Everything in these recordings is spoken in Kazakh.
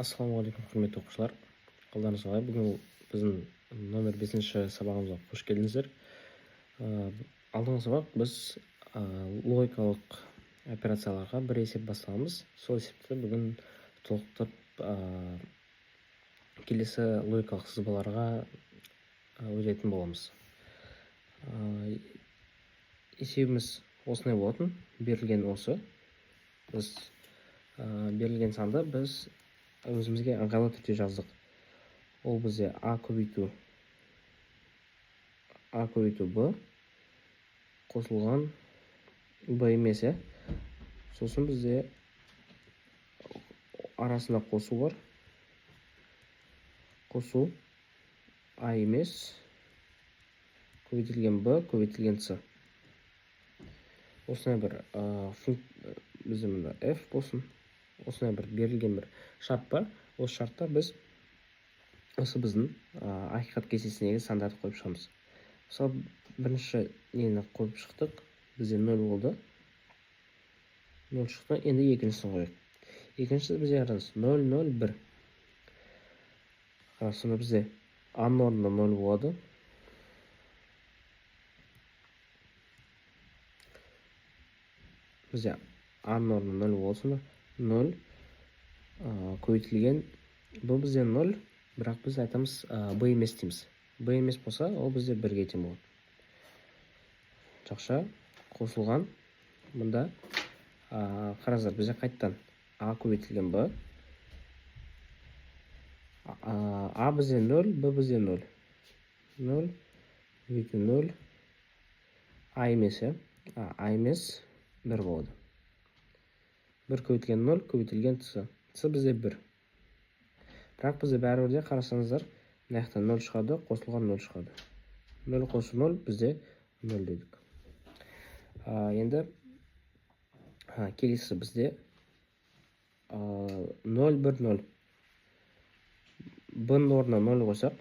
Ассалаумағалейкум, құрметті оқушылар. Қалдарыңыз қалай? Бүгін біздің номер 5-ші сабағымызға қош келдіңіздер. Алдыңғы сабақ біз логикалық операцияларға бір есеп бастағанбыз. Сол есепті бүгін толықтырып келесі логикалық сызбаларға өтетін боламыз. Есебіміз осындай болатын. Берілген осы. Біз берілген санды біз өзімізге ыңғайлы түрде жаздық. Ол бізде а көбейту б қосылған б емес. Сосын бізде арасында қосу бар. Қосу а емес көбейтілген б көбейтілген с. Осындай бір біздің f болсын. Осындай бір берілген бір шарт бар. Осы шартта біз біздің ақиқат кестесіндегі сандарды қойып шығамыз. Мысалы, бірінші нені қойып шықтық, бізде 0 болды. 0 шықты, енді екіншісін қойып. Екіншісі бізде қараңыз 0, 0, 1. Сонда бізде а-ның орнында 0 болады. Бізде а-ның орнында 0 болсын, 0 көбейтілген бұл бізде 0, бірақ біз айтамыз б емес дейміз. Б емес болса, ол бізде 1-ге тең болады. Жақша қосылған. Мұнда қараңыздар, бізде қайттан а көбейтілген б. А бізде 0, б бізде 0. 0 көбейтілген 0. А емес, а емес 1 болады. 1 көбейтілген 0 көбейтілген с. С бізде 1. Бірақ бізде бәрібірде қарасаңыздар, мынаяқтан 0 шығады, қосылған 0 шығады. 0 қосу 0 бізде 0 дедік. Енді келесі бізде 0, 1, 0. Б-ның орнына 0 қойсақ,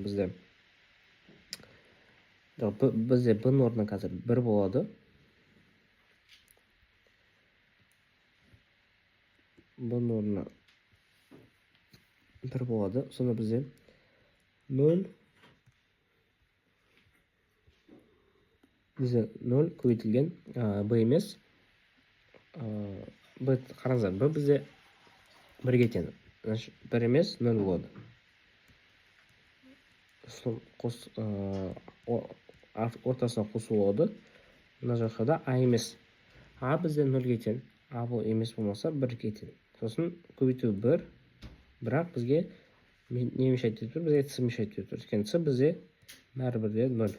бізде б-ның орнына қазір 1 болады. Б-ның орнына 1 болады. Сонда бізде 0 көбейтілген б емес. Қараңыздар, б бізде 1-ге тең. 1 емес 0 болады. Ортасына қосу болады. Мына жаққа да а емес. А бізде 0-ге тең. А бұл емес болмаса 1-ге тең. Сосын көбейту 1. Бірақ бізге не мешает етіп тұр? Бізге с мешает етіп тұр. Өйткені с бізде бәрібірде 0.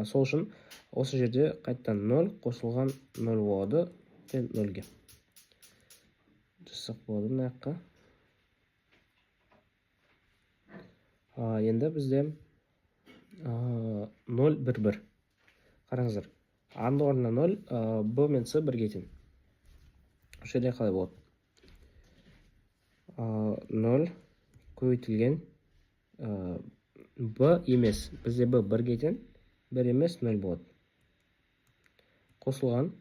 Сол үшін осы жерде қайттан 0 қосылған 0 болады. 0-ге. Жасақ болады мына жаққа. Енді бізде 0, 1, 1. Қараңыздар. А-ның орнына 0, б мен с 1-ге тең. Осы жерде қалай болады? 0 көбейтілген б емес. Бізде б 1-ге тең. 1 емес 0 болады. Қосылған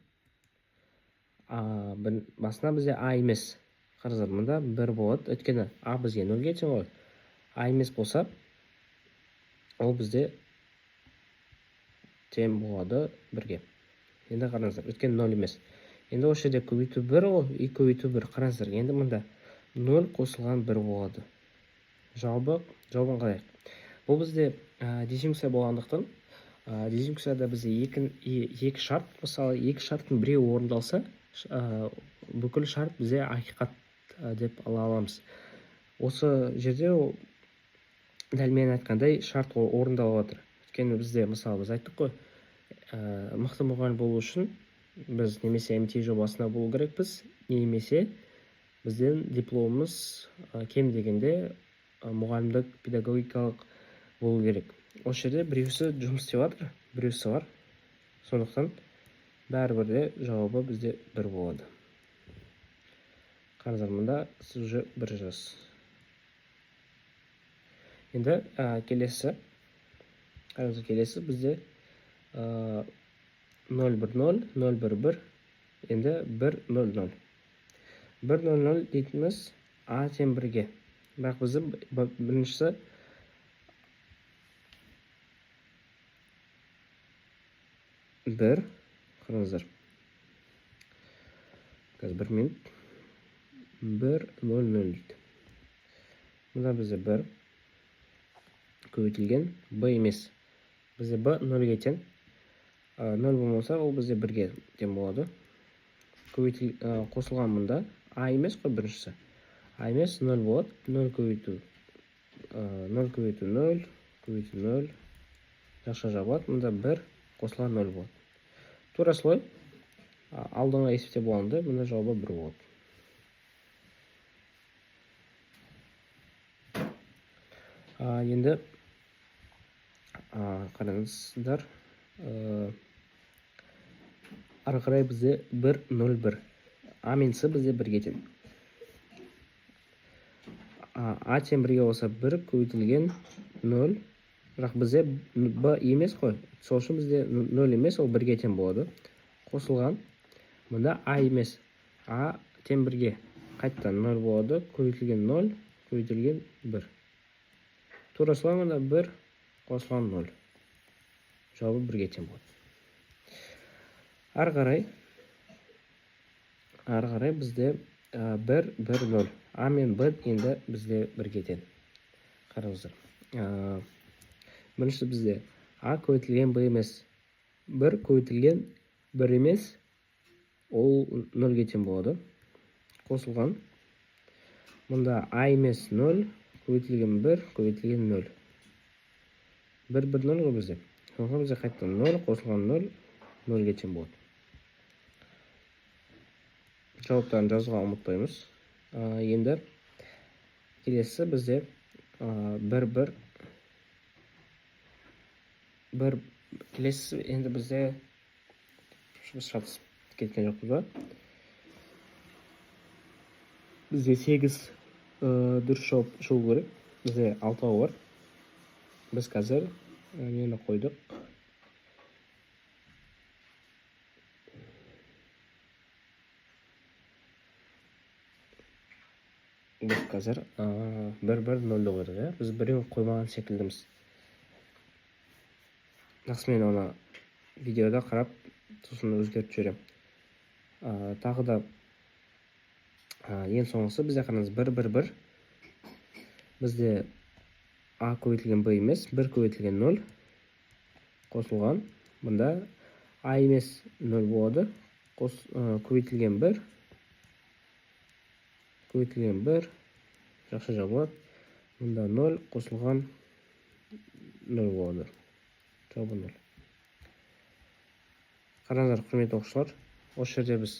басына бізде а емес. Қарыздар, мұнда 1 болады. Өткені а бізге 0-ге тең ғой. А емес болса, ол бізде тең болады 1-ге. Енді қараңыздар, өткен 0 емес. Енді осы жерде көбейту 1 ол, и көбейту 1. Қараңыздар, енді мұнда 0 қосылған 1 болады. Жауабын қарайық. Бұл бізде дезинфекция болғандықтан, дезинфекцияда бізде екі шарт, мысалы, екі шарттың біреуі орындалса, бүкіл шарт бізде ақиқат деп ала аламыз. Осы жерде дәл мен айтқандай шарт орындалып жатыр. Өйткені бізде, мысалы, біз айттық қой, мықты мұғалім болу үшін біз немесе МТ жобасына болу керекпіз, немесе бізден дипломымыз кем дегенде мұғалімдік педагогикалық болу керек. Осы жерде біреусі жұмыс істеп жатыр, біреусі бар. Сондықтан бәрібірде жауабы бізде 1 болады. Қараңыздар, мұнда сіз уже 1 жазасыз. Енді келесі бізде 0, 1, 0, 0, 1, 1, енді 1, 0, 0. 100 дейтіміз а тең 1-ге. Бірақ бізді біріншісі 1, қараңыздар. Қазір 1 минут. 1, 0, 0 дейді. Мұнда бізде 1 көбейтілген b емес. Бізде b 0-ге тең. 0 болмаса, ол бізде 1-ге тең болады. Қосылған мұнда а емес қой біріншісі. А емес 0 болады. 0 көбейту 0 көбейту 0 көбейту 0 жақша жабылады. Мұнда 1 қосылған 0 болады. Тура солай алдыңғы есепте болғанда мұнда жауабы 1 болады. Енді қараңыздар, ары қарай бізде 1, 0, 1. А мен С бізде 1-ге тең. А тең 1-ге болса 1 көбейтілген 0. Бірақ бізде b емес қой. Сол үшін бізде 0 емес, ол 1-ге тең болады. Қосылған. Мұнда а емес. А тең 1-ге қайттан 0 болады. Көбейтілген 0, көбейтілген 1. Тура солай мұнда 1 қосылған 0. Жауабы 1-ге тең болады. Ары қарай бізде 1, 1, 0. А мен b енді бізде 1-ге тең. Қараңыздар. Бірінші бізде а көбейтілген b емес. 1 көбейтілген 1 емес, ол 0-ге тең болады. Қосылған. Мұнда а емес 0, көбейтілген 1, көбейтілген 0. 1, 1, 0 ғой бізде. Соңғы бізде қайттан 0, қосылған 0, 0-ге тең болады. Жауаптарын жазуға ұмытпаймыз. Енді келесі бізде 1, 1, келесі енді бізде біз шатыс кеткен жоқпыз ба? Бізде 8 дұрыс жауап шығу керек. Бізде 6 бар. Біз қазір нені қойдық? Біз қазір 1, 1, 0 қойдық. Біз біреуін қоймаған секілдіміз. Жақсы, мен оны видеода қарап, сосын өзгертіп жіберем. Тағы да ең соңғысы бізде қараңыз 1, 1, 1. Бізде а көбейтілген b емес, 1 көбейтілген 0 қосылған. Мұнда а емес 0 болады. Көбейтілген 1, көбейтілген 1 жақша жабылады. Мұнда 0 қосылған 0 болады. Жауабы 0. Қараңыздар, құрметті оқушылар, осы жерде біз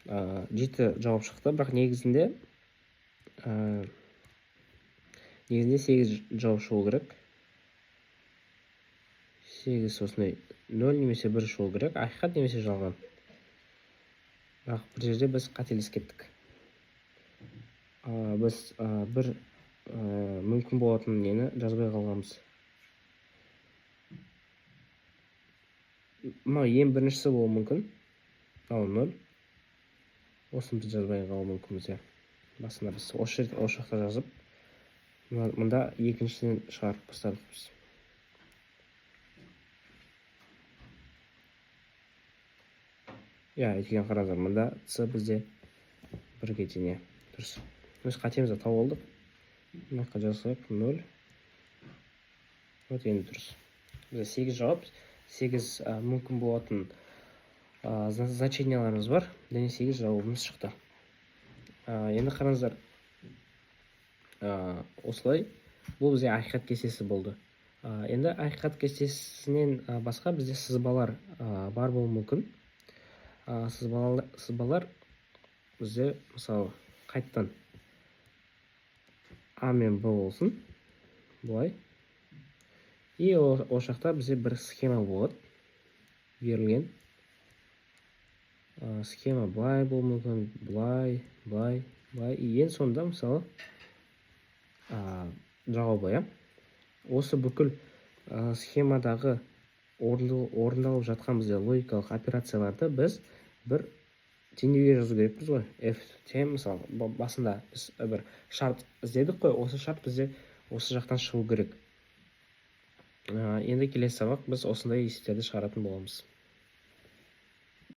7 жауап шықты, бірақ негізінде 8 жауап шығу керек. 8 осындай 0 немесе 1 шығу керек, ақиқат немесе жалған. Бірақ бір жерде біз қателесіп кеттік. Біз бір мүмкін болатын нені жазбай қалғанбыз. Ең біріншісі болуы мүмкін. Ал 0. Осыны біз жазбай қалуы мүмкінбіз. Басында біз осы жақта жазып, мұнда екіншіден шығарып бастадық. Өйткені қараңыздар, мұнда С бізде 1-ге тең. Дұрыс. Біз қатемізді тауып алдық. Мынаққа жазсақ 0. Вот енді дұрыс. Бізде 8 жауап, 8 мүмкін болатын значенияларымыз бар. Және 8 жауабымыз шықты. Енді қараңыздар, осылай бұл бізде ақиқат кестесі болды. Енді ақиқат кестесінен басқа бізде сызбалар бар болуы мүмкін. Сызбалар бізде мысалы қайттан а мен б болсын, бұлай. И осы жақта бізде бір схема болады, берілген. Схема бұлай болуы мүмкін, бұлай. И ең соңында мысалы жауабы. Осы бүкіл схемадағы орындалып жатқан бізде логикалық операцияларды біз бір теңдеуге жазу керекпіз ғой. F тең, мысалы, басында біз бір шарт іздедік қой, осы шарт бізде осы жақтан шығу керек. Енді келесі сабақ біз осындай есептерді шығаратын боламыз.